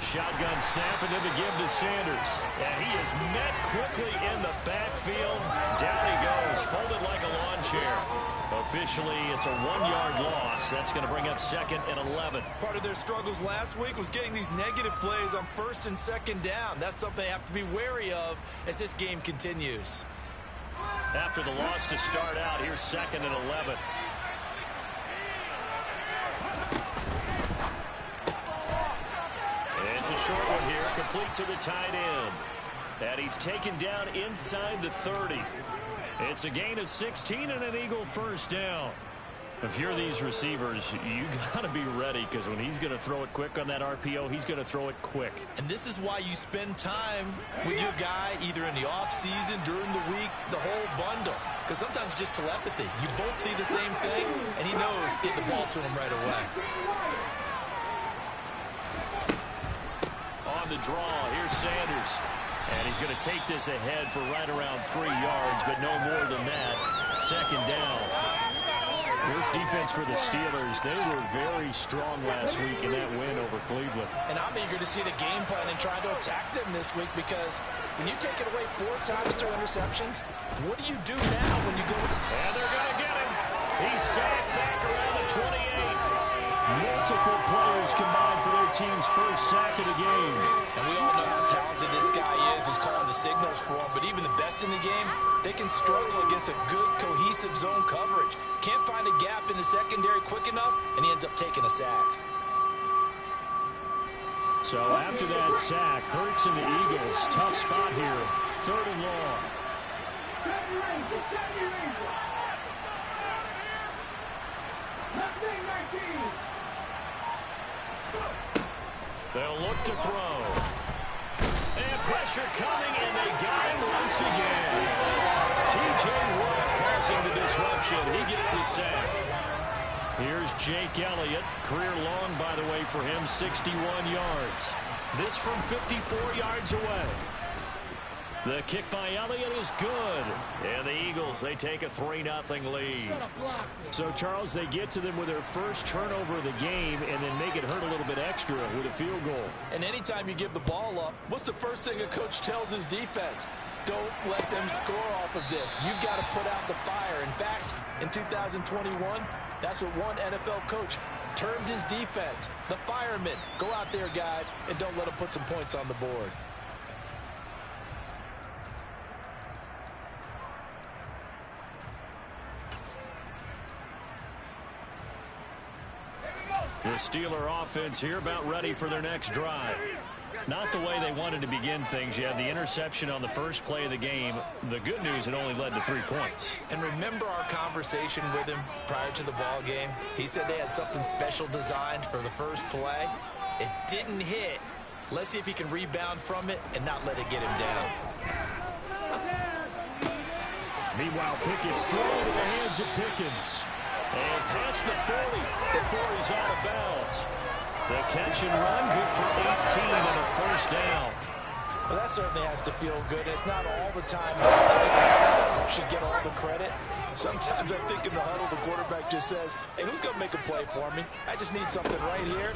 Shotgun snap and then the give to Sanders. And he is met quickly in the backfield. Down he goes, folded like a lawn chair. Officially, it's a 1-yard loss. That's going to bring up 2nd and 11. Part of their struggles last week was getting these negative plays on 1st and 2nd down. That's something they have to be wary of as this game continues. After the loss to start out, here's 2nd and 11. It's a short one here, complete to the tight end. And he's taken down inside the 30. It's a gain of 16 and an Eagle first down. If you're these receivers, you got to be ready, because when he's going to throw it quick on that RPO, he's going to throw it quick. And this is why you spend time with your guy either in the offseason, during the week, the whole bundle. Because sometimes it's just telepathy. You both see the same thing, and he knows get the ball to him right away. On the draw, here's Sanders. And he's going to take this ahead for right around 3 yards, but no more than that. 2nd down. This defense for the Steelers, they were very strong last week in that win over Cleveland. And I'm eager to see the game plan and try to attack them this week, because when you take it away 4 times through interceptions, what do you do now when you go? And they're going to get him. He's sacked back around the 28. Multiple players combined for their team's first sack of the game. And we all know how talented this guy is, who's calling the signals for him. But even the best in the game, they can struggle against a good, cohesive zone coverage. Can't find a gap in the secondary quick enough, and he ends up taking a sack. So after that sack, Hurts and the Eagles, tough spot here. 3rd and long. They'll look to throw. And pressure coming, and they got him once again. T.J. Watt causing the disruption. He gets the sack. Here's Jake Elliott. Career long, by the way, for him, 61 yards. This from 54 yards away. The kick by Elliott is good. And the Eagles, they take a 3-0 lead. So, Charles, they get to them with their first turnover of the game and then make it hurt a little bit extra with a field goal. And anytime you give the ball up, what's the first thing a coach tells his defense? Don't let them score off of this. You've got to put out the fire. In fact, in 2021, that's what one NFL coach termed his defense. The firemen. Go out there, guys, and don't let them put some points on the board. The Steeler offense here about ready for their next drive. Not the way they wanted to begin things. You had the interception on the first play of the game. The good news, it only led to 3 points. And remember our conversation with him prior to the ball game? He said they had something special designed for the first play. It didn't hit. Let's see if he can rebound from it and not let it get him down. Meanwhile, Pickett's thrown into the hands of Pickens. And past the 40 before he's out of bounds. The catch and run, good for 18 and a first down. Well, that certainly has to feel good. It's not all the time that the should get all the credit. Sometimes I think in the huddle, the quarterback just says, hey, who's going to make a play for me? I just need something right here.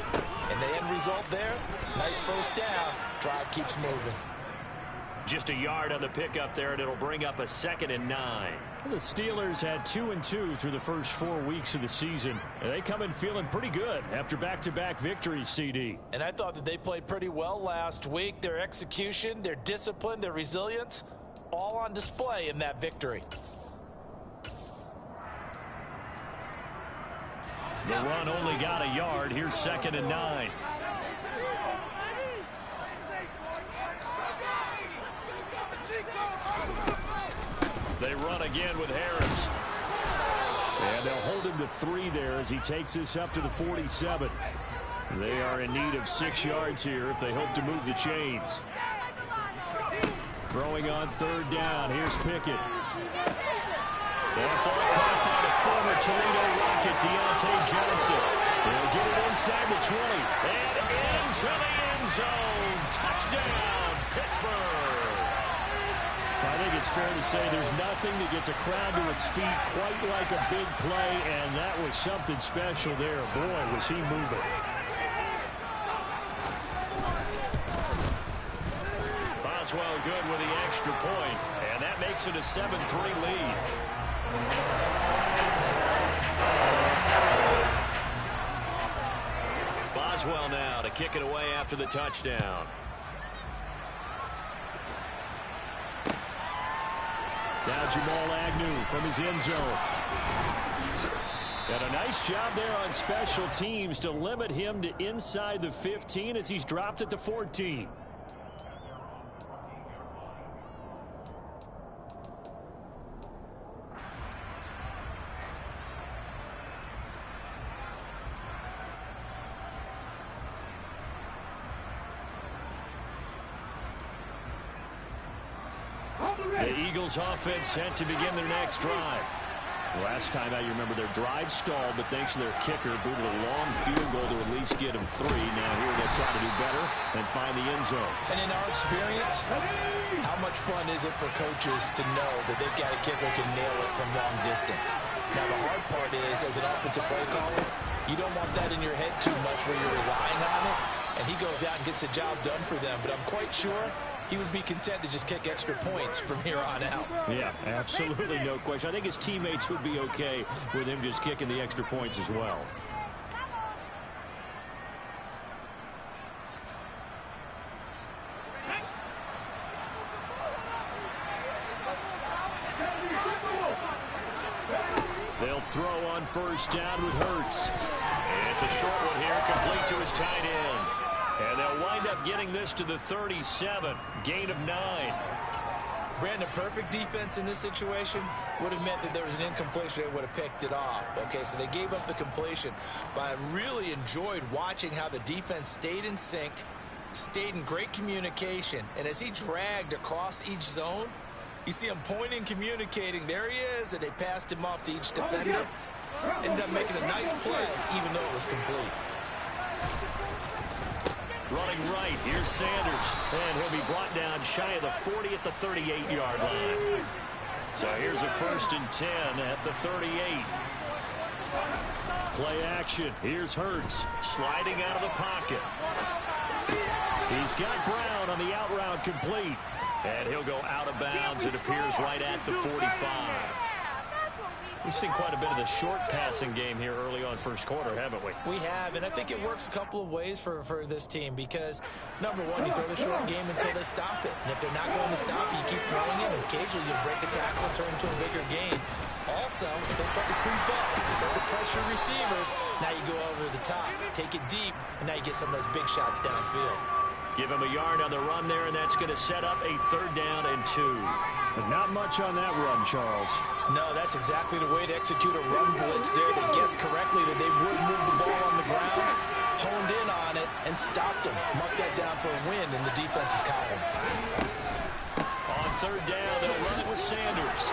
And the end result there, nice first down. Drive keeps moving. Just a yard on the pickup there, and it'll bring up a 2nd and 9. The Steelers had 2-2 through the first 4 weeks of the season. And they come in feeling pretty good after back-to-back victories, CD. And I thought that they played pretty well last week. Their execution, their discipline, their resilience, all on display in that victory. The run only got a yard. Here's 2nd and 9. They run again with Harris. And they'll hold him to 3 there as he takes this up to the 47. They are in need of 6 yards here if they hope to move the chains. Throwing on 3rd down. Here's Pickett. That ball caught by the former Toledo Rocket, Deontay Johnson. They'll get it inside the 20. And into the end zone. Touchdown, Pittsburgh. I think it's fair to say there's nothing that gets a crowd to its feet quite like a big play, and that was something special there. Boy, was he moving. Boswell good with the extra point, and that makes it a 7-3 lead. Boswell now to kick it away after the touchdown. Now Jamal Agnew from his end zone. And a nice job there on special teams to limit him to inside the 15 as he's dropped it to 14. The Eagles offense set to begin their next drive. Last time out, you remember their drive stalled, but thanks to their kicker, booted a long field goal to at least get them 3. Now here they'll try to do better and find the end zone. And in our experience, how much fun is it for coaches to know that they've got a kicker who can nail it from long distance? Now the hard part is, as an offensive play caller, you don't want that in your head too much where you're relying on it, and he goes out and gets the job done for them. But I'm quite sure he would be content to just kick extra points from here on out. Yeah, absolutely no question. I think his teammates would be okay with him just kicking the extra points as well. They'll throw on first down with Hurts. It's a short one here, complete to his tight end. And they'll wind up getting this to the 37, gain of 9. Brandon, perfect defense in this situation would have meant that there was an incompletion. They would have picked it off. Okay, so they gave up the completion. But I really enjoyed watching how the defense stayed in sync, stayed in great communication. And as he dragged across each zone, you see him pointing, communicating. There he is, and they passed him off to each defender. Ended up making a nice play, even though it was complete. Running right, here's Sanders, and he'll be brought down shy of the 40 at the 38-yard line. So here's a 1st and 10 at the 38. Play action, here's Hurts, sliding out of the pocket. He's got Brown on the out route complete, and he'll go out of bounds, it appears, right at the 45. We've seen quite a bit of the short passing game here early on first quarter, haven't we? We have, and I think it works a couple of ways for this team because, number one, you throw the short game until they stop it. And if they're not going to stop it, you keep throwing it, and occasionally you break a tackle and turn into a bigger gain. Also, if they start to creep up, start to pressure receivers, now you go over the top, take it deep, and now you get some of those big shots downfield. Give him a yard on the run there, and that's going to set up a 3rd down and 2. But not much on that run, Charles. No, that's exactly the way to execute a run blitz there. They guessed correctly that they would move the ball on the ground, honed in on it, and stopped them. Mark that down for a win in the defense's column. On 3rd down, they'll run it with Sanders.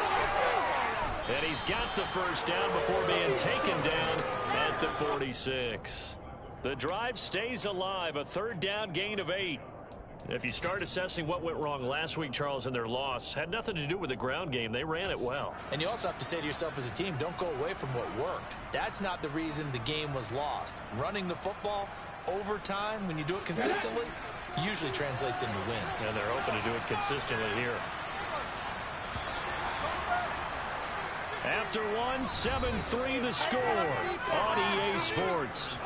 And he's got the 1st down before being taken down at the 46. The drive stays alive, a 3rd down gain of 8. If you start assessing what went wrong last week, Charles, in their loss, had nothing to do with the ground game. They ran it well. And you also have to say to yourself as a team, don't go away from what worked. That's not the reason the game was lost. Running the football over time, when you do it consistently, usually translates into wins. And they're hoping to do it consistently here. After one, 7-3 the score on EA Sports.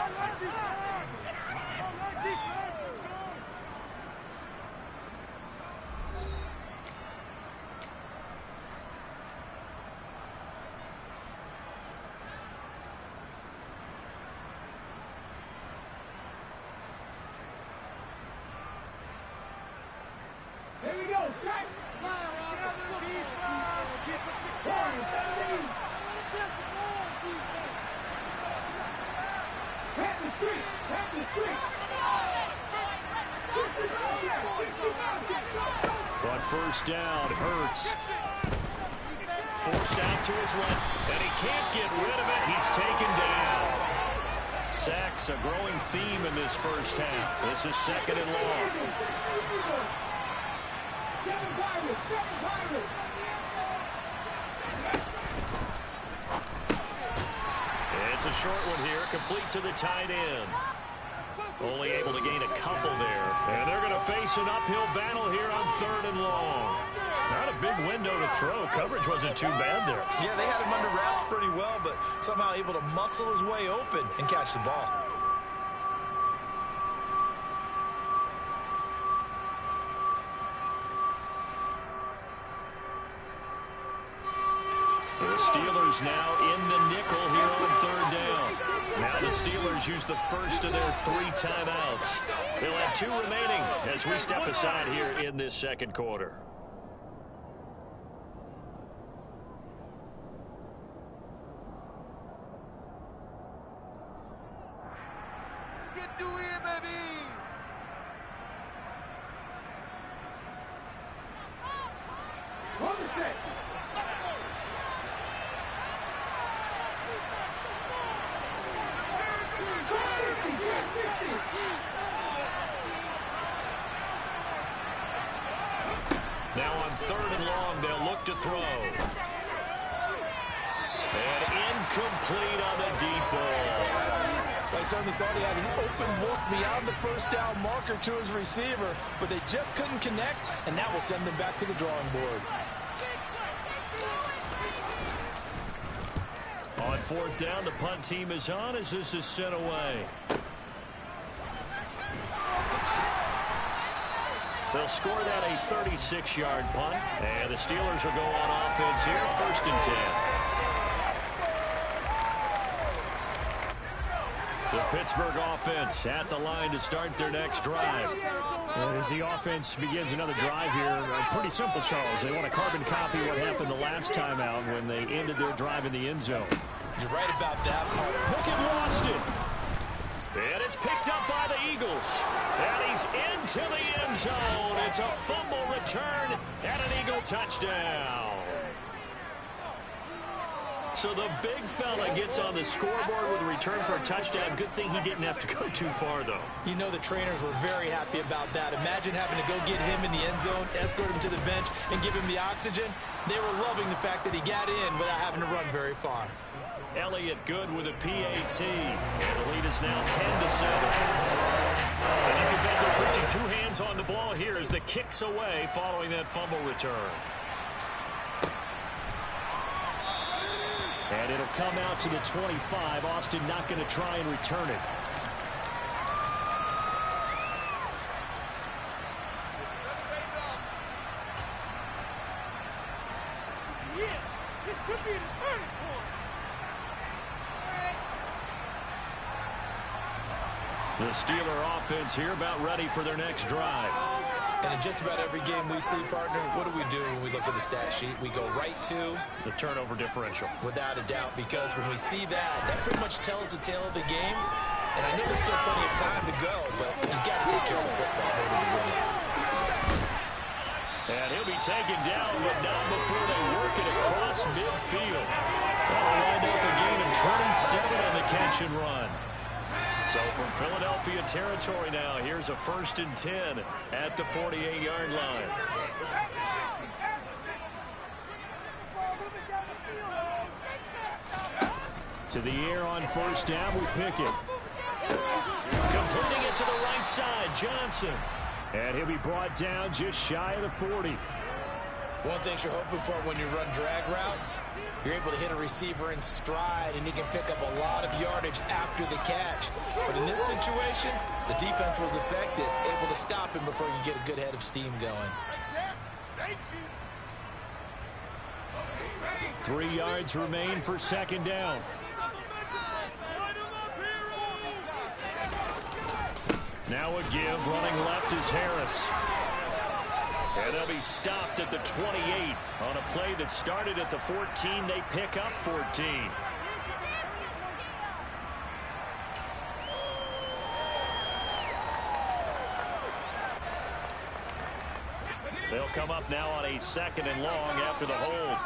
Here we go, Jack. On 1st down, Hurts. Forced out to his left, and he can't get rid of it. He's taken down. Sacks, a growing theme in this first half. This is 2nd and long. It's a short one here, complete to the tight end. Only able to gain a couple there. And they're going to face an uphill battle here on 3rd and long. Not a big window to throw. Coverage wasn't too bad there. Yeah, they had him under wraps pretty well, but somehow able to muscle his way open and catch the ball. The Steelers now in the nickel here on 3rd down. Now the Steelers use the first of their 3 timeouts. They'll have 2 remaining as we step aside here in this 2nd quarter. You can do it, baby! Hold the set. Now on 3rd and long, they'll look to throw. And incomplete on the deep ball. I certainly thought he had an open look beyond the first down marker to his receiver, but they just couldn't connect, and that will send them back to the drawing board. On 4th down, the punt team is on as this is sent away. They'll score that a 36-yard punt, and the Steelers will go on offense here, 1st and 10. The Pittsburgh offense at the line to start their next drive. And as the offense begins another drive here, pretty simple, Charles. They want to carbon copy what happened the last time out when they ended their drive in the end zone. You're right about that part. Pickett lost it. And it's picked up by the Eagles. And he's into the end zone. It's a fumble return and an Eagle touchdown. So the big fella gets on the scoreboard with a return for a touchdown. Good thing he didn't have to go too far, though. You know the trainers were very happy about that. Imagine having to go get him in the end zone, escort him to the bench, and give him the oxygen. They were loving the fact that he got in without having to run very far. Elliott good with a PAT. And the lead is now 10-7. And you can bet they're putting 2 hands on the ball here as the kick's away following that fumble return. And it'll come out to the 25. Austin not going to try and return it. Yeah, this could be a turning point. The Steeler offense here about ready for their next drive. And in just about every game we see, partner, what do we do when we look at the stat sheet? We go right to the turnover differential. Without a doubt, because when we see that, that pretty much tells the tale of the game. And I know there's still plenty of time to go, but you've got to take care of the football in order to win it. And he'll be taken down, but not before they work it across midfield. That'll wind up a gain of 27 on the catch and run. So from Philadelphia territory now, here's a 1st and 10 at the 48-yard line. To the air on 1st down with Pickett. Completing it to the right side, Johnson. And he'll be brought down just shy of the 40. One thing you're hoping for when you run drag routes, you're able to hit a receiver in stride, and he can pick up a lot of yardage after the catch. But in this situation, the defense was effective, able to stop him before you get a good head of steam going. 3 yards remain for 2nd down. Now a give, running left is Harris. And they'll be stopped at the 28 on a play that started at the 14. They pick up 14. They'll come up now on a 2nd and long after the hold.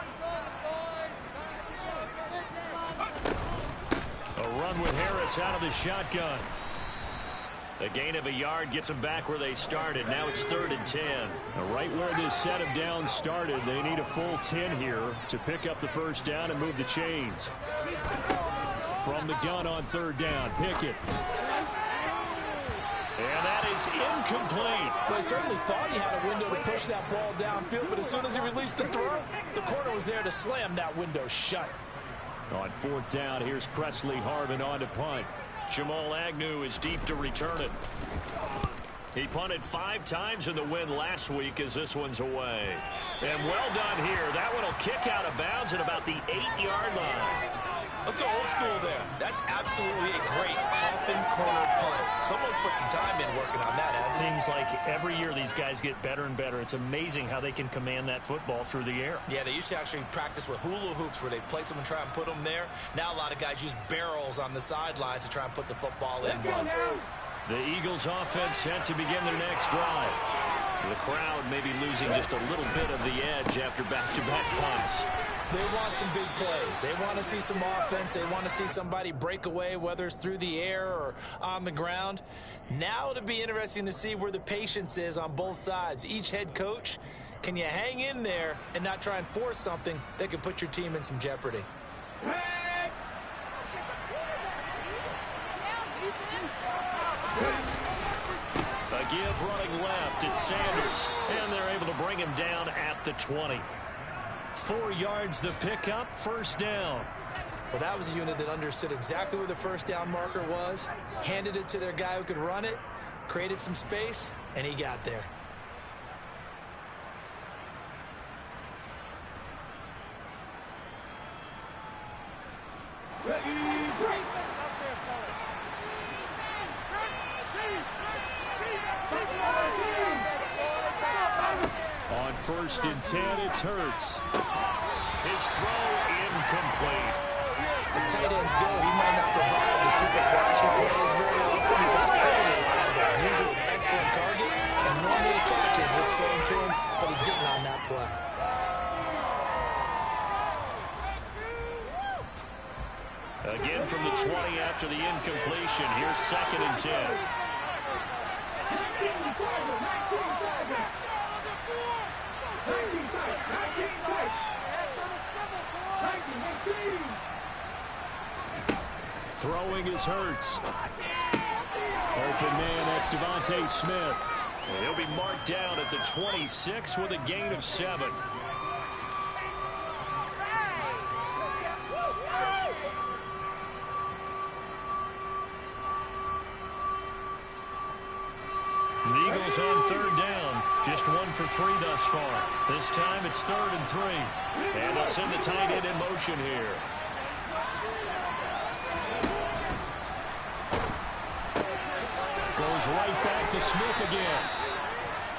A run with Harris out of the shotgun. A gain of a yard gets them back where they started. Now it's 3rd and 10. Right where this set of downs started, they need a full 10 here to pick up the 1st down and move the chains. From the gun on 3rd down, Pickett. And that is incomplete. Well, he certainly thought he had a window to push that ball downfield, but as soon as he released the throw, the corner was there to slam that window shut. On fourth down, here's Presley Harvin on to punt. Jamal Agnew is deep to return it. He punted 5 times in the win last week as this one's away. And well done here. That one will kick out of bounds at about the 8-yard line. Let's go old school there. That's absolutely a great coffin corner punt. Someone's put some time in working on that, hasn't it? Seems like every year these guys get better and better. It's amazing how they can command that football through the air. Yeah, they used to actually practice with hula hoops where they place them and try and put them there. Now a lot of guys use barrels on the sidelines to try and put the football in. The Eagles offense set to begin their next drive. The crowd may be losing just a little bit of the edge after back-to-back punts. They want some big plays. They want to see some offense. They want to see somebody break away, whether it's through the air or on the ground. Now it'll be interesting to see where the patience is on both sides. Each head coach, can you hang in there and not try and force something that could put your team in some jeopardy? A give running left. It's Sanders. And they're able to bring him down at the 20. 4 yards the pickup, first down. Well, that was a unit that understood exactly where the first down marker was, handed it to their guy who could run it, created some space, and he got there. On 1st and 10, it's Hurts. His throw incomplete. As tight ends go, he might not provide the super flashy plays very often, but he's very reliable. Usually an excellent target, and normally catches what's thrown to him, but he didn't on that play. Again from the 20 after the incompletion. Here's 2nd and 10. Throwing is Hurts. Open man, that's Devontae Smith. And he'll be marked down at the 26 with a gain of 7. The Eagles on 3rd down. Just 1 for 3 thus far. This time it's 3rd and 3. And they'll send the tight end in motion here. Goes right back to Smith again.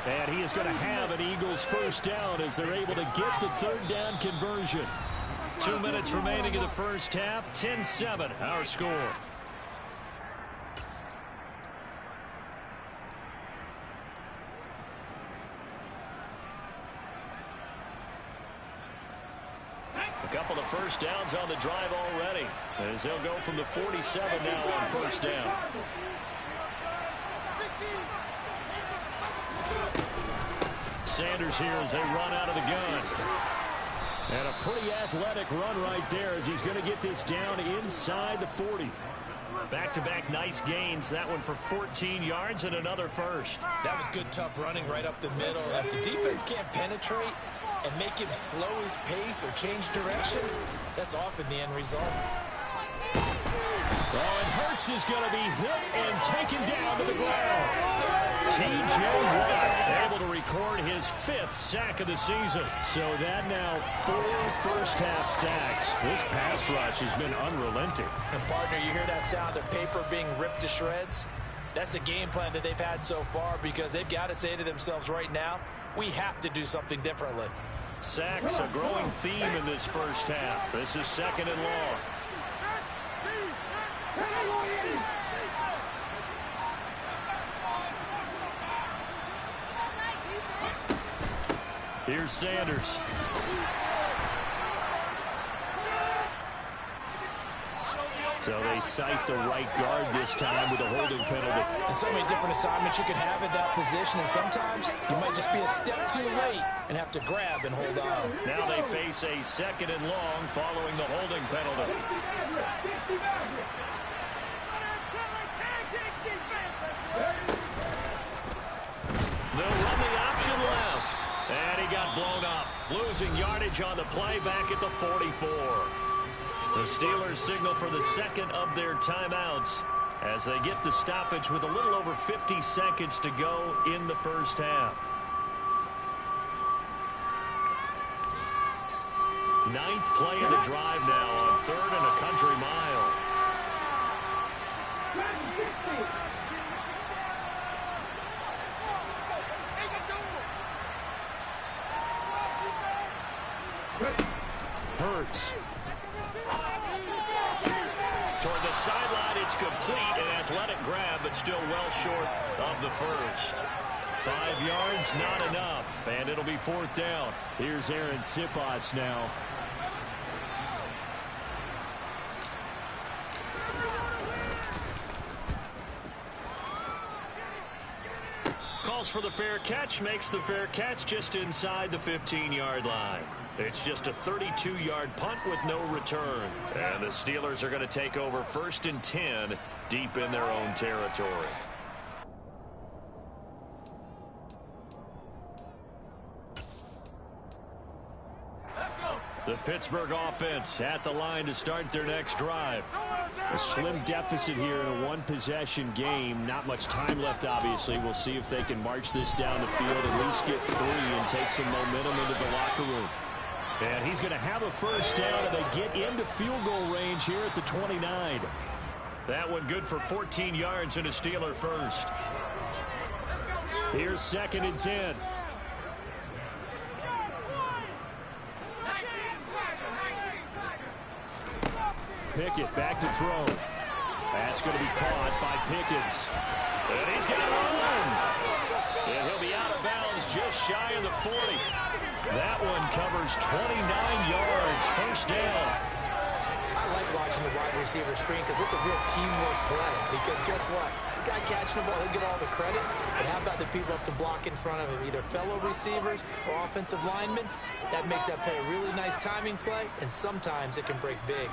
And he is going to have an Eagles first down as they're able to get the 3rd down conversion. 2 minutes remaining in the first half. 10-7 our score. A couple of first downs on the drive already, as they'll go from the 47 now on 1st down. Sanders here as they run out of the gun. And a pretty athletic run right there as he's going to get this down inside the 40. Back-to-back nice gains. That one for 14 yards and another first. That was good, tough running right up the middle. If the defense can't penetrate and make him slow his pace or change direction, that's often the end result. Well, and Hurts is going to be hit and taken down to the ground. T.J. Watt able to record his 5th sack of the season. So that now 4 first-half sacks. This pass rush has been unrelenting. And partner, you hear that sound of paper being ripped to shreds? That's a game plan that they've had so far because they've got to say to themselves right now, we have to do something differently. Sacks, a growing theme in this first half. This is 2nd and long. Here's Sanders. So they cite the right guard this time with a holding penalty. And so many different assignments you can have at that position, and sometimes you might just be a step too late and have to grab and hold on. Now they face a 2nd and long following the holding penalty. Losing yardage on the play back at the 44. The Steelers signal for the second of their timeouts as they get the stoppage with a little over 50 seconds to go in the first half. Ninth play of the drive now on 3rd and a country mile. Hurts. Toward the sideline, it's complete. An athletic grab, but still well short of the first. 5 yards, not enough. And it'll be 4th down. Here's Aaron Sipas now. Calls for the fair catch, makes the fair catch just inside the 15-yard line. It's just a 32-yard punt with no return. And the Steelers are going to take over 1st and 10 deep in their own territory. The Pittsburgh offense at the line to start their next drive. A slim deficit here in a one-possession game. Not much time left, obviously. We'll see if they can march this down the field, at least get 3 and take some momentum into the locker room. And he's going to have a first down, and they get into field goal range here at the 29. That one good for 14 yards and a Steeler first. Here's 2nd and 10. Pickett back to throw. That's going to be caught by Pickens. And he's going to run. And he'll be out of bounds just shy of the 40. That one covers 29 yards. First down. I like watching the wide receiver screen because it's a real teamwork play. Because guess what? The guy catching the ball, he'll get all the credit. But how about the people up to block in front of him, either fellow receivers or offensive linemen? That makes that play a really nice timing play, and sometimes it can break big.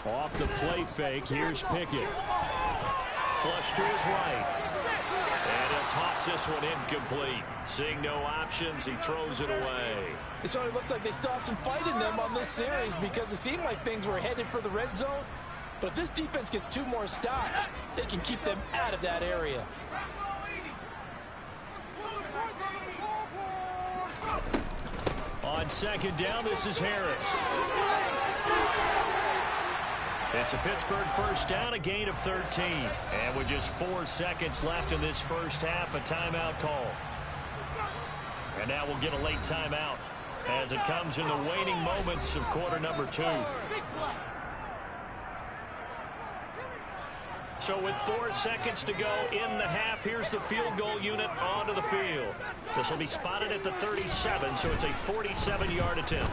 Off the play fake, here's Pickett. Flush to his right. And he'll toss this one incomplete. Seeing no options, he throws it away. It certainly looks like they still have some fight in them on this series because it seemed like things were headed for the red zone. But if this defense gets 2 more stops, they can keep them out of that area. On 2nd down, this is Harris. It's a Pittsburgh first down, a gain of 13. And with just 4 seconds left in this first half, a timeout call. And now we'll get a late timeout as it comes in the waning moments of quarter number 2. So with 4 seconds to go in the half, here's the field goal unit onto the field. This will be spotted at the 37, so it's a 47-yard attempt.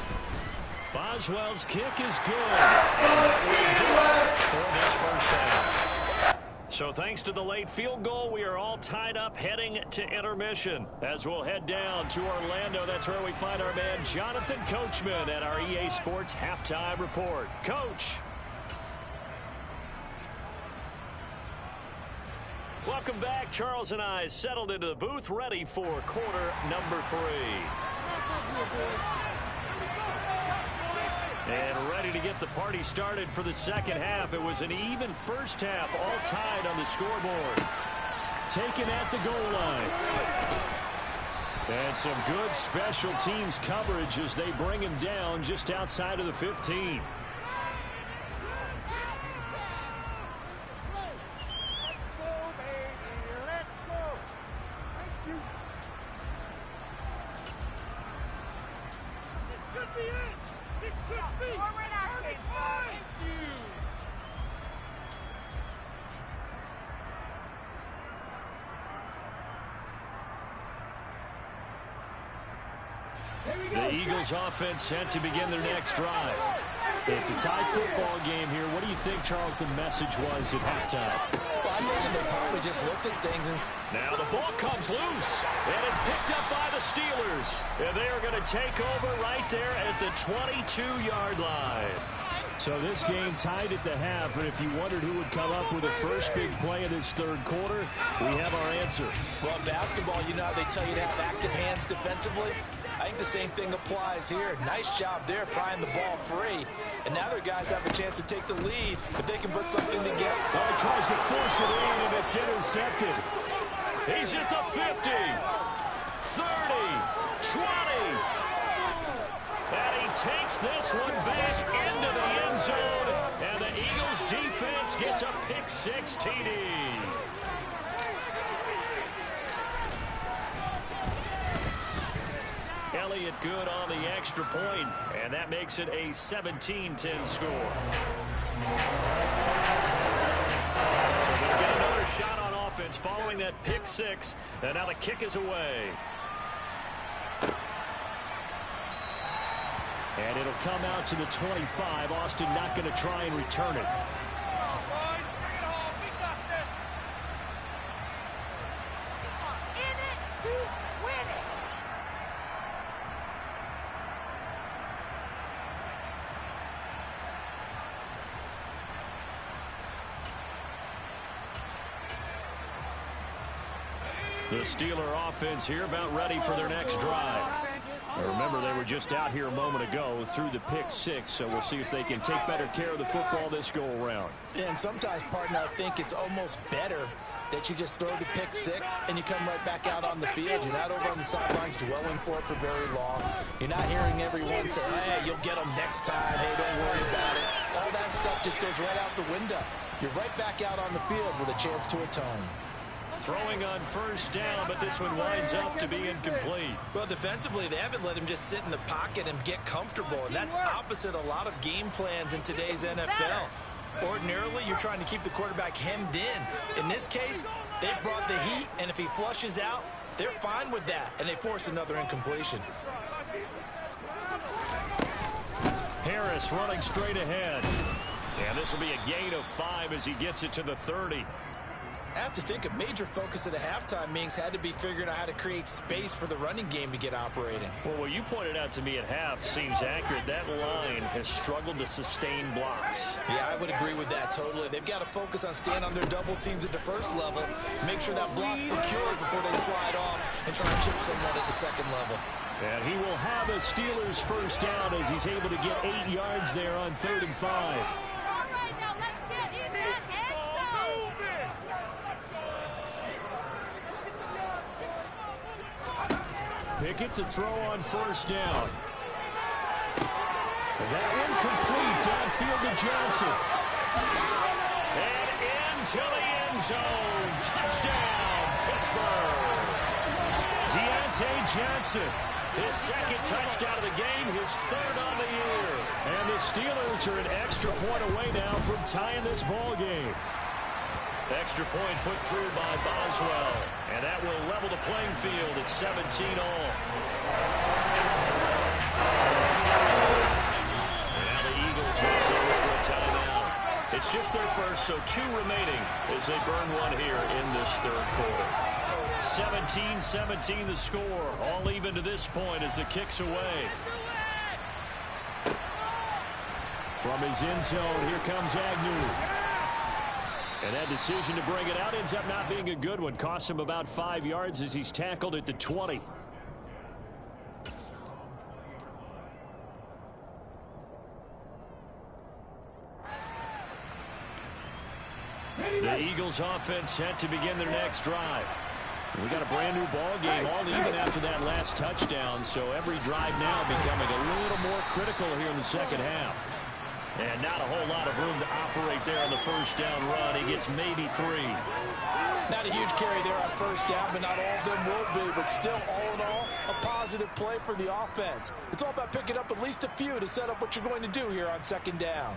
Boswell's kick is good. And that will do it for this first half. So thanks to the late field goal, we are all tied up heading to intermission. As we'll head down to Orlando, that's where we find our man Jonathan Coachman at our EA Sports Halftime Report. Coach. Welcome back. Charles and I settled into the booth, ready for quarter number 3. And ready to get the party started for the second half. It was an even first half, all tied on the scoreboard. Taken at the goal line. And some good special teams coverage as they bring him down just outside of the 15. The Eagles offense set to begin their next drive. It's a tie football game here. What do you think, Charles, the message was at halftime? Well, I think they probably just looked at things and... Now the ball comes loose, and it's picked up by the Steelers. And they are going to take over right there at the 22-yard line. So this game tied at the half, and if you wondered who would come up with the first big play in this third quarter, we have our answer. Well, in basketball, you know how they tell you to have active hands defensively? I think the same thing applies here. Nice job there prying the ball free. And now their guys have a chance to take the lead if they can put something together. Well, he tries to force it in, and it's intercepted. He's at the 50, 30, 20. And he takes this one back into the end zone. And the Eagles defense gets a pick-6 TD. Elliott good on the extra point, and that makes it a 17-10 score. So they'll get another shot on offense following that pick-6, and now the kick is away. And it'll come out to the 25. Austin not going to try and return it. The Steeler offense here about ready for their next drive. Now remember, they were just out here a moment ago through the pick-6, so we'll see if they can take better care of the football this go-around. Yeah, and sometimes, partner, I think it's almost better that you just throw the pick-6 and you come right back out on the field. You're not over on the sidelines dwelling for it for very long. You're not hearing everyone say, hey, you'll get them next time. Hey, don't worry about it. All that stuff just goes right out the window. You're right back out on the field with a chance to atone. Throwing on first down, but this one winds up to be incomplete. Well, defensively, they haven't let him just sit in the pocket and get comfortable, and that's opposite a lot of game plans in today's NFL. Ordinarily, you're trying to keep the quarterback hemmed in. In this case, they brought the heat, and if he flushes out, they're fine with that, and they force another incompletion. Harris running straight ahead. And this will be a gain of 5 as he gets it to the 30. I have to think a major focus of the halftime meetings had to be figuring out how to create space for the running game to get operating. Well, what you pointed out to me at half seems accurate. That line has struggled to sustain blocks. Yeah, I would agree with that totally. They've got to focus on staying on their double teams at the first level, make sure that block's secure before they slide off and try to chip someone at the second level. And he will have a Steelers first down as he's able to get 8 yards there on 3rd and 5. Pickett to throw on first down. And that one complete downfield to Johnson. And into the end zone. Touchdown, Pittsburgh. Deontay Johnson, his second touchdown of the game, his 3rd on the year. And the Steelers are an extra point away now from tying this ball game. Extra point put through by Boswell. And that will level the playing field at 17 all. Now the Eagles will settle for a timeout. It's just their first, so 2 remaining as they burn one here in this 3rd quarter. 17-17 the score. All even to this point as the kick's away. From his end zone, here comes Agnew. And that decision to bring it out ends up not being a good one. Costs him about 5 yards as he's tackled at the 20. The Eagles offense set to begin their next drive. We got a brand new ball game all even after that last touchdown. So every drive now becoming a little more critical here in the second half. And not a whole lot of room to operate there on the first down run. He gets maybe 3. Not a huge carry there on first down, but not all of them will be. But still, all in all, a positive play for the offense. It's all about picking up at least a few to set up what you're going to do here on 2nd down.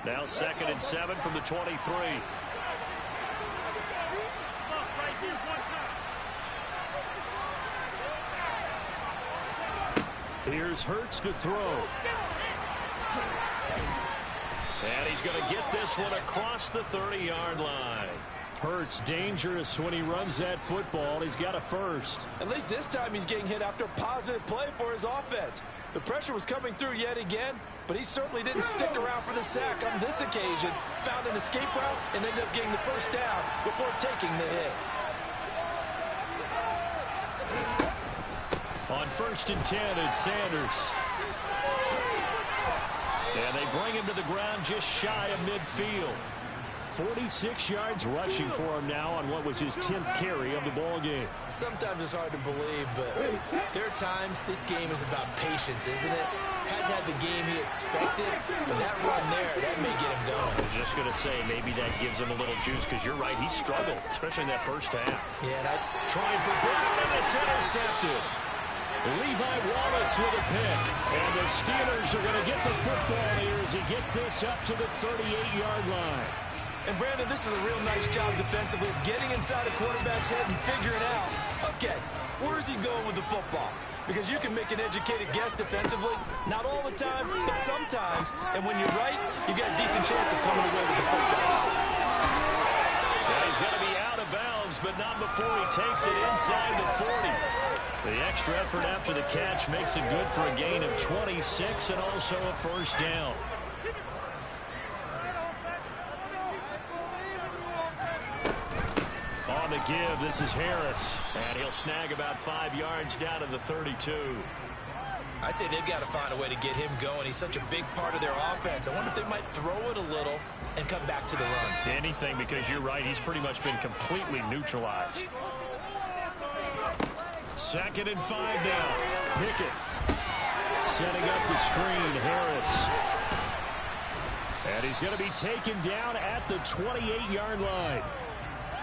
Now 2nd and 7 from the 23. Here's Hurts to throw. And he's going to get this one across the 30-yard line. Hurts dangerous when he runs that football. He's got a first. At least this time he's getting hit after a positive play for his offense. The pressure was coming through yet again, but he certainly didn't stick around for the sack on this occasion. Found an escape route and ended up getting the first down before taking the hit. On 1st and 10, it's Sanders. And they bring him to the ground just shy of midfield. 46 yards rushing for him now on what was his 10th carry of the ball game. Sometimes it's hard to believe, but there are times this game is about patience, isn't it? Has had the game he expected, but that run there, that may get him going. I was just going to say, maybe that gives him a little juice, because you're right, he struggled, especially in that first half. Yeah, and trying for Brown, and it's intercepted. Levi Wallace with a pick, and the Steelers are going to get the football here as he gets this up to the 38-yard line. And, Brandon, this is a real nice job defensively of getting inside a quarterback's head and figuring out, okay, where's he going with the football? Because you can make an educated guess defensively, not all the time, but sometimes. And when you're right, you've got a decent chance of coming away with the football. And he's going to be out of bounds, but not before he takes it inside the 40. The extra effort after the catch makes it good for a gain of 26 and also a first down. On the give, this is Harris. And he'll snag about 5 yards down to the 32. I'd say they've got to find a way to get him going. He's such a big part of their offense. I wonder if they might throw it a little and come back to the run. Anything, because you're right, he's pretty much been completely neutralized. 2nd and 5 now. Pickett setting up the screen. Harris. And he's going to be taken down at the 28-yard line.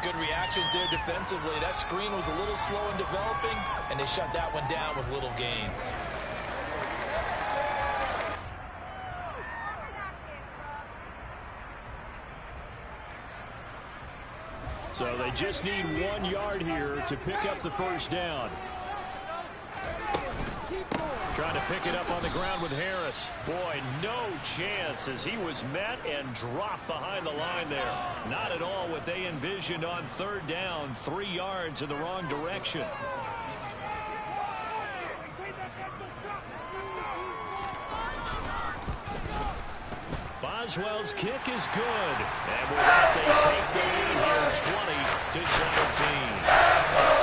Good reactions there defensively. That screen was a little slow in developing, and they shut that one down with little gain. So they just need 1 yard here to pick up the first down. Trying to pick it up on the ground with Harris. Boy, no chance as he was met and dropped behind the line there. Not at all what they envisioned on 3rd down. 3 yards in the wrong direction. Boswell's kick is good. And with that, they take the lead here 20-17.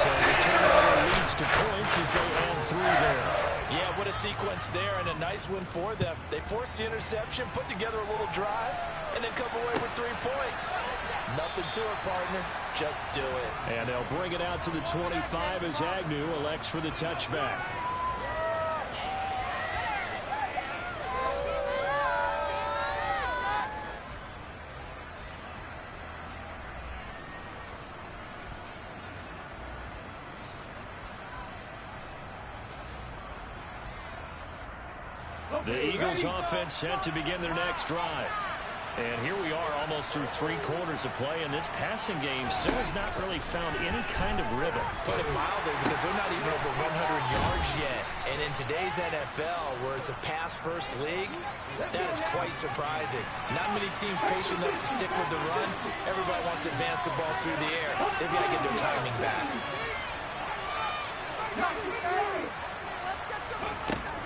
So the turnover leads to points as they end through there. Yeah, what a sequence there, and a nice win for them. They forced the interception, put together a little drive, and then come away with 3 points. Nothing to it, partner. Just do it. And they'll bring it out to the 25 as Agnew elects for the touchback. The Eagles offense set to begin their next drive. And here we are almost through 3 quarters of play, and this passing game still has not really found any kind of rhythm. Put it mildly, because they're not even over 100 yards yet. And in today's NFL, where it's a pass-first league, that is quite surprising. Not many teams patient enough to stick with the run. Everybody wants to advance the ball through the air. They've got to get their timing back.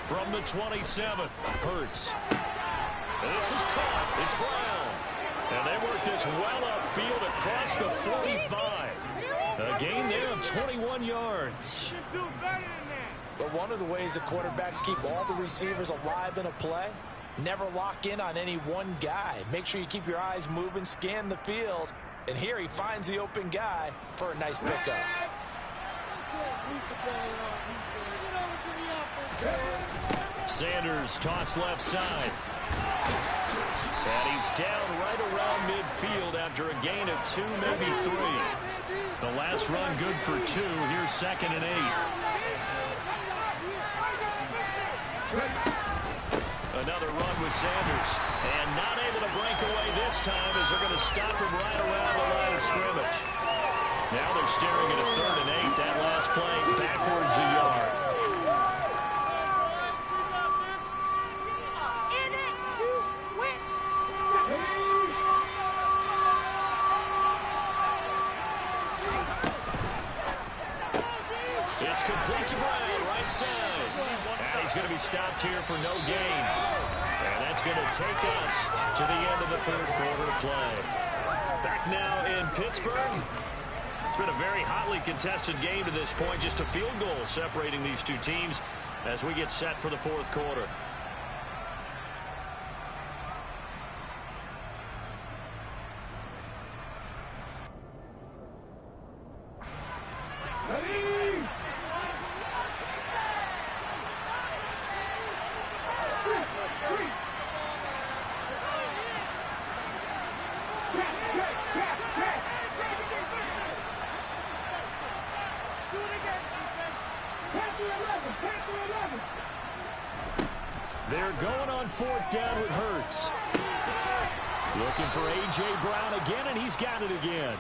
From the 27, Hurts. This is caught. It's Brown. And they work this well upfield across the 45. A gain there of 21 yards. But one of the ways the quarterbacks keep all the receivers alive in a play, never lock in on any one guy. Make sure you keep your eyes moving, scan the field. And here he finds the open guy for a nice pickup. Sanders toss left side. And he's down right around midfield after a gain of 2, maybe 3. The last run good for 2. Here's 2nd and 8. Another run with Sanders. And not able to break away this time as they're going to stop him right around the line of scrimmage. Now they're staring at a 3rd and 8. That last play backwards a yard. going to be stopped here for no gain. And that's going to take us to the end of the third quarter play. Back now in Pittsburgh. It's been a very hotly contested game to this point. Just a field goal separating these two teams as we get set for the fourth quarter. They're going on fourth down with Hurts. Looking for A.J. Brown again, and he's got it again.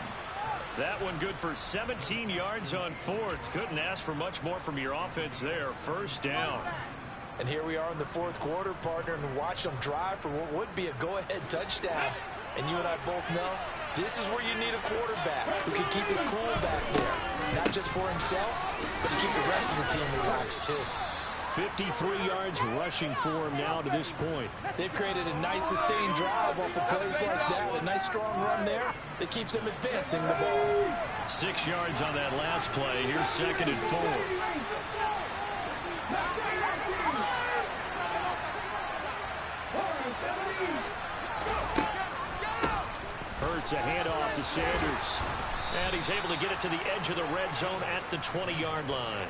That one good for 17 yards on fourth. Couldn't ask for much more from your offense there. First down. And here we are in the fourth quarter, partner, and watch them drive for what would be a go-ahead touchdown. And you and I both know this is where you need a quarterback who can keep his cool back there. Not just for himself, but to keep the rest of the team relaxed, too. 53 yards rushing for him now to this point. They've created a nice sustained drive off of plays like that. A nice strong run there that keeps them advancing the ball. 6 yards on that last play. Here's 2nd and 4. Hurts a handoff to Sanders. And he's able to get it to the edge of the red zone at the 20-yard line.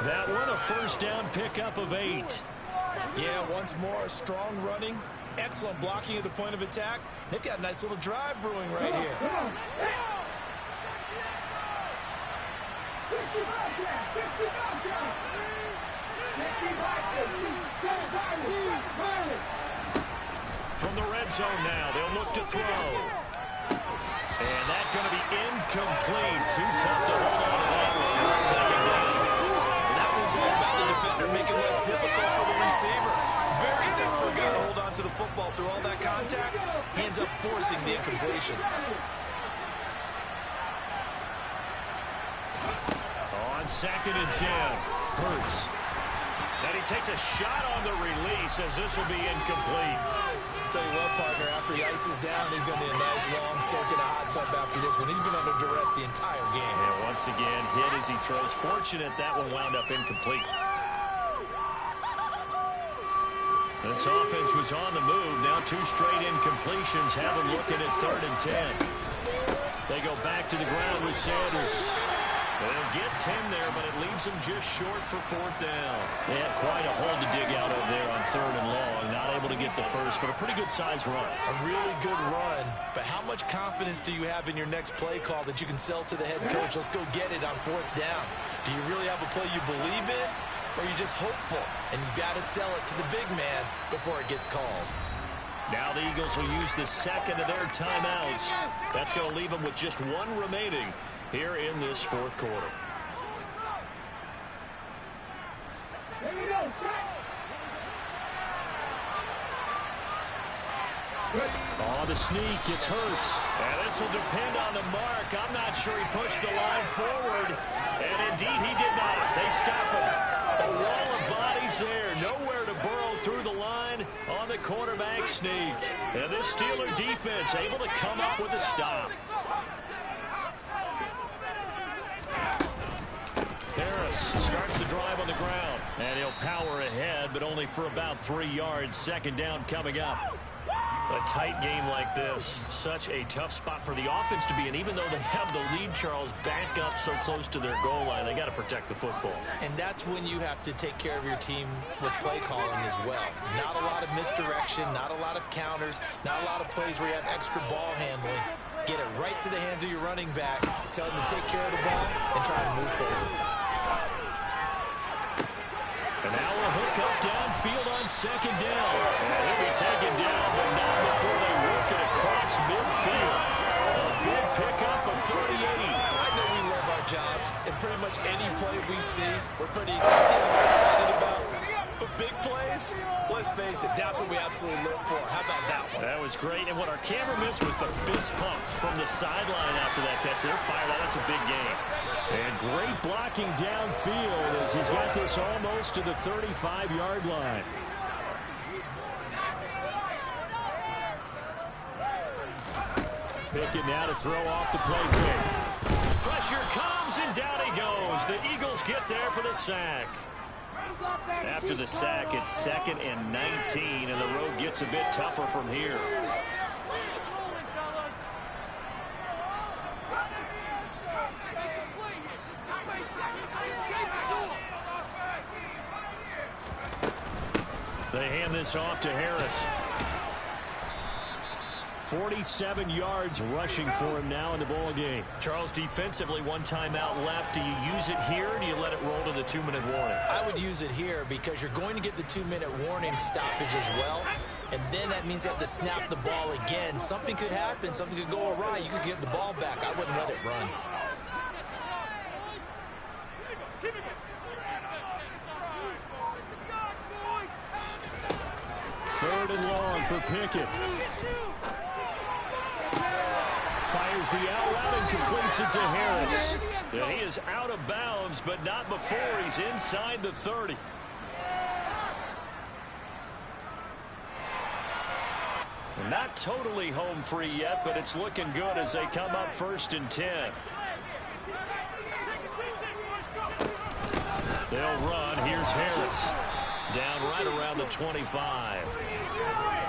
That one a first down pickup of 8. Yeah, once more, strong running, excellent blocking at the point of attack. They've got a nice little drive brewing right here. From the red zone now, they'll look to throw. And that's going to be incomplete. Too tough to hold on to that one. Second down. That was all about the defender making life difficult for the receiver. Very tough for a guy to hold on to the football through all that contact. He ends up forcing the incompletion. On 2nd and 10, Hurts. And he takes a shot on the release as this will be incomplete. Tell you what, partner, after he ices down, he's going to be a nice long soak in a hot tub after this one. He's been under duress the entire game. And once again, hit as he throws. Fortunate that one wound up incomplete. This offense was on the move. Now 2 straight incompletions have them looking at 3rd and 10. They go back to the ground with Sanders. They'll get 10 there, but it leaves them just short for 4th down. They had quite a hole to dig out of there on 3rd and long. Not able to get the first, but a pretty good-sized run. A really good run, but how much confidence do you have in your next play call that you can sell to the head coach? Let's go get it on 4th down. Do you really have a play you believe in, or are you just hopeful? And you've got to sell it to the big man before it gets called. Now the Eagles will use the second of their timeouts. That's going to leave them with just 1 remaining here in this 4th quarter. Oh, the sneak, it's Hurts. And this will depend on the mark. I'm not sure he pushed the line forward. And indeed he did not. They stop him. A wall of bodies there. Nowhere to burrow through the line on the quarterback sneak. And this Steeler defense able to come up with a stop. Harris starts the drive on the ground. And he'll power ahead, but only for about 3 yards. 2nd down coming up. A tight game like this, such a tough spot for the offense to be in. Even though they have the lead, Charles, back up so close to their goal line, they got to protect the football. And that's when you have to take care of your team with play calling as well. Not a lot of misdirection, not a lot of counters, not a lot of plays where you have extra ball handling. Get it right to the hands of your running back, tell them to take care of the ball, and try to move forward. And now a hook up downfield on 2nd down. And he'll be taken down, but not before they work it across midfield. A big pickup of 38. I know we love our jobs, and pretty much any play we see, we're pretty excited about. But big plays, let's face it, that's what we absolutely live for. How about that one? That was great, and what our camera missed was the fist pump from the sideline after that catch. They're fired out. That's a big game. And great blocking downfield as he's got this almost to the 35-yard line. Pickett now to throw off the play fake. Pressure comes, and down he goes. The Eagles get there for the sack. After the sack, it's 2nd and 19, and the road gets a bit tougher from here. They hand this off to Harris. 47 yards rushing for him now in the ball game. Charles, defensively, 1 timeout left. Do you use it here, or do you let it roll to the 2-minute warning? I would use it here because you're going to get the 2-minute warning stoppage as well. And then that means you have to snap the ball again. Something could happen. Something could go awry. You could get the ball back. I wouldn't let it run. Third and long for Pickett. Fires the out route and completes it to Harris. Yeah, he is out of bounds, but not before he's inside the 30. Not totally home free yet, but it's looking good as they come up 1st and 10. They'll run. Here's Harris. Down right around the 25.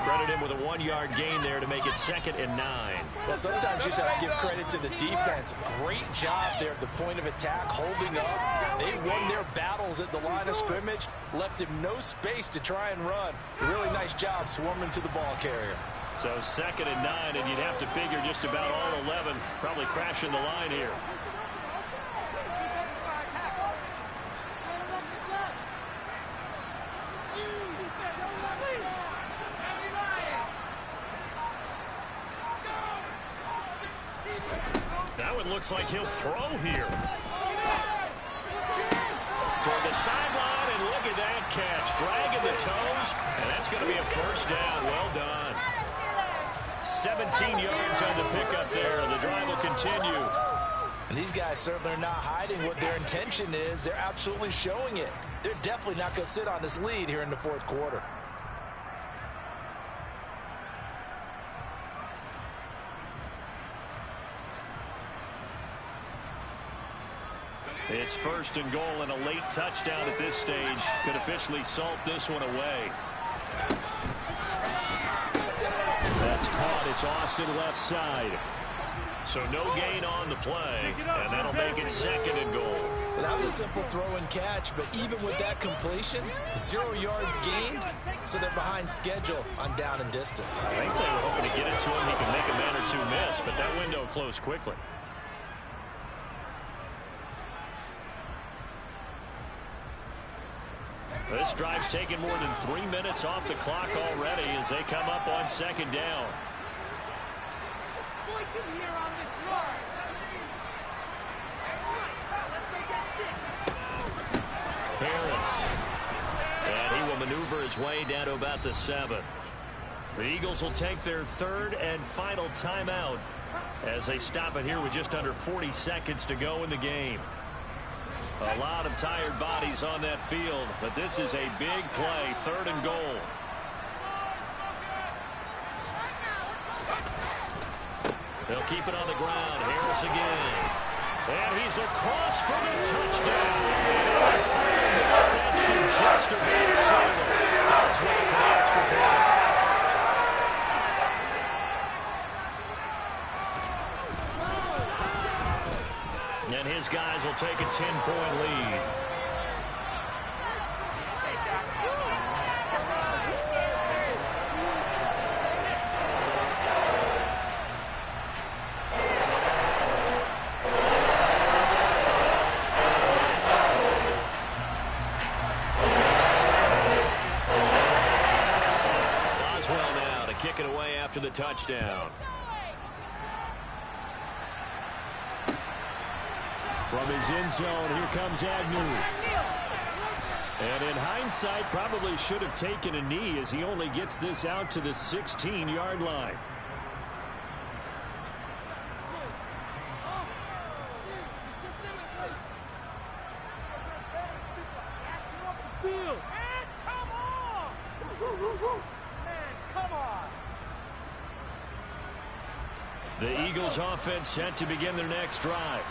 Credit him with a 1-yard gain there to make it 2nd and 9. Well, sometimes you just have to give credit to the defense. Great job there at the point of attack, holding up. They won their battles at the line of scrimmage, left him no space to try and run. Really nice job swarming to the ball carrier. So 2nd and 9, and you'd have to figure just about all 11 probably crashing the line here. That one looks like he'll throw here. Toward the sideline, and look at that catch. Dragging the toes, and that's going to be a 1st down. Well done. 17 yards on the pickup there. The drive will continue. And these guys certainly are not hiding what their intention is. They're absolutely showing it. They're definitely not going to sit on this lead here in the 4th quarter. It's 1st and goal, and a late touchdown at this stage could officially salt this one away. That's caught. It's Austin left side. So no gain on the play, and that'll make it 2nd and goal. Well, that was a simple throw and catch, but even with that completion, 0 yards gained, so they're behind schedule on down and distance. I think they were hoping to get it to him. He could make a man or two miss, but that window closed quickly. This drive's taken more than 3 minutes off the clock already as they come up on 2nd down. Harris. And he will maneuver his way down to about the 7. The Eagles will take their 3rd and final timeout as they stop it here with just under 40 seconds to go in the game. A lot of tired bodies on that field, but this is a big play, 3rd and goal. They'll keep it on the ground. Harris again. And he's across for the touchdown. That should just about seal it. That was well for the extra point. And his guys will take a 10-point lead. Boswell now to kick it away after the touchdown. From his end zone, here comes Agnew. And in hindsight, probably should have taken a knee as he only gets this out to the 16-yard line. come on. The Eagles offense set to begin their next drive.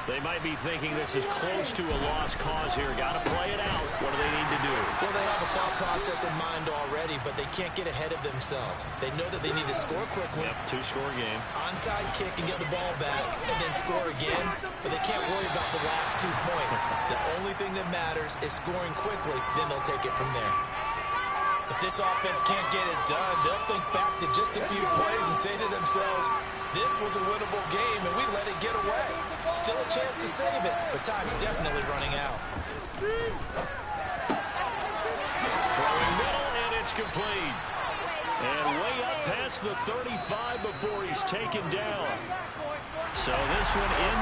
They might be thinking this is close to a lost cause here. Got to play it out. What do they need to do? Well, they have a thought process in mind already, but they can't get ahead of themselves. They know that they need to score quickly. Yep, two-score game. Onside kick and get the ball back, and then score again. But they can't worry about the last 2 points. The only thing that matters is scoring quickly. Then they'll take it from there. If this offense can't get it done, they'll think back to just a few plays and say to themselves, this was a winnable game, and we let it get away. Still a chance to save it, but time's definitely running out. Throwing middle, and it's complete. And way up past the 35 before he's taken down. So this one in